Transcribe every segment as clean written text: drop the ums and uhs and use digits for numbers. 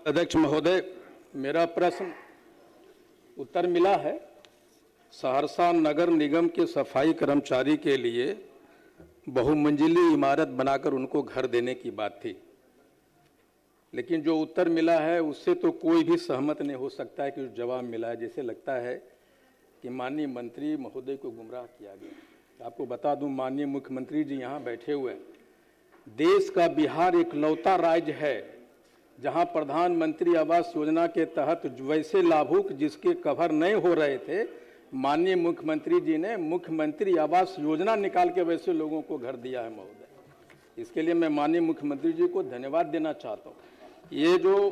अध्यक्ष महोदय, मेरा प्रश्न उत्तर मिला है। सहरसा नगर निगम के सफाई कर्मचारी के लिए बहुमंजिली इमारत बनाकर उनको घर देने की बात थी, लेकिन जो उत्तर मिला है उससे तो कोई भी सहमत नहीं हो सकता है कि जो जवाब मिला है, जैसे लगता है कि माननीय मंत्री महोदय को गुमराह किया गया। आपको बता दूं, माननीय मुख्यमंत्री जी यहाँ बैठे हुए हैं। देश का बिहार इकलौता राज्य है जहाँ प्रधानमंत्री आवास योजना के तहत वैसे लाभुक जिसके कवर नहीं हो रहे थे, माननीय मुख्यमंत्री जी ने मुख्यमंत्री आवास योजना निकाल के वैसे लोगों को घर दिया है महोदय। इसके लिए मैं माननीय मुख्यमंत्री जी को धन्यवाद देना चाहता हूँ। ये जो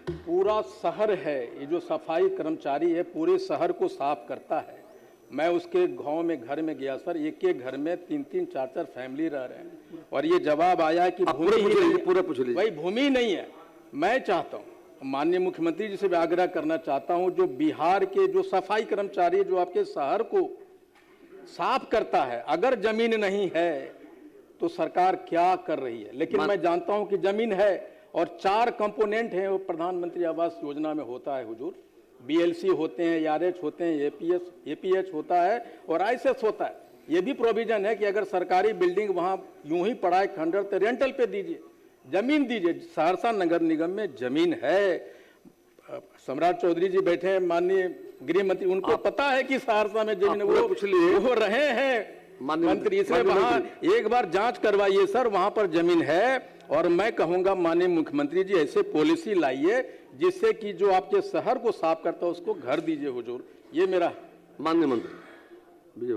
पूरा शहर है, ये जो सफाई कर्मचारी है पूरे शहर को साफ करता है। मैं उसके गांव में घर में गया सर, एक एक घर में 3-3, 4-4 फैमिली रह रहे हैं और ये जवाब आया कि भूमि ही नहीं है, भाई भूमि नहीं है। मैं चाहता हूँ माननीय मुख्यमंत्री जी से भी आग्रह करना चाहता हूँ, जो बिहार के जो सफाई कर्मचारी जो आपके शहर को साफ करता है, अगर जमीन नहीं है तो सरकार क्या कर रही है। लेकिन मैं जानता हूँ कि जमीन है और 4 कंपोनेंट हैं वो प्रधानमंत्री आवास योजना में होता है हुजूर। BLC होते हैं, ARH होते हैं, APH होता है और ISS होता है। ये भी प्रोविजन है कि अगर सरकारी बिल्डिंग वहाँ यूं ही पड़ा है खंडर तो रेंटल पे दीजिए, जमीन दीजिए। सहरसा नगर निगम में जमीन है। सम्राट चौधरी जी बैठे हैं, माननीय गृह मंत्री, उनको पता है कि सहरसा में जमीन वो रहे हैं मंत्री, इसलिए वहाँ एक बार जांच करवाइए सर, वहाँ पर जमीन है। और मैं कहूंगा माननीय मुख्यमंत्री जी ऐसे पॉलिसी लाइए जिससे कि जो आपके शहर को साफ करता है उसको घर दीजिए हुजूर। ये मेरा माननीय मंत्री।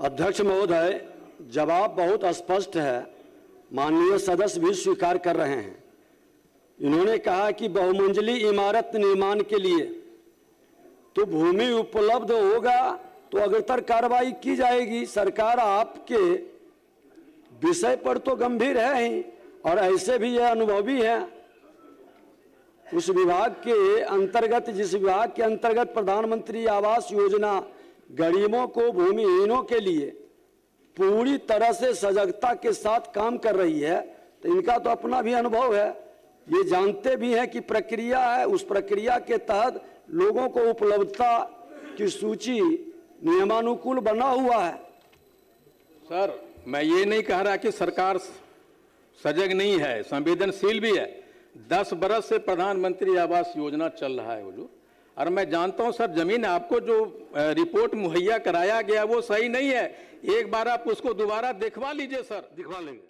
अध्यक्ष महोदय, जवाब बहुत स्पष्ट है, माननीय सदस्य भी स्वीकार कर रहे हैं। इन्होंने कहा कि बहुमंजिली इमारत निर्माण के लिए तो भूमि उपलब्ध होगा तो अग्रतर कार्रवाई की जाएगी। सरकार आपके विषय पर तो गंभीर है ही और ऐसे भी यह अनुभवी है। उस विभाग के अंतर्गत, जिस विभाग के अंतर्गत प्रधानमंत्री आवास योजना गरीबों को, भूमिहीनों के लिए पूरी तरह से सजगता के साथ काम कर रही है, तो इनका तो अपना भी अनुभव है। ये जानते भी हैं कि प्रक्रिया है, उस प्रक्रिया के तहत लोगों को उपलब्धता की सूची नियमानुकूल बना हुआ है। सर, मैं ये नहीं कह रहा कि सरकार सजग नहीं है, संवेदनशील भी है। 10 बरस से प्रधानमंत्री आवास योजना चल रहा है हुजूर, और मैं जानता हूं सर, जमीन आपको जो रिपोर्ट मुहैया कराया गया वो सही नहीं है। एक बार आप उसको दोबारा दिखवा लीजिए सर। दिखवा लेंगे।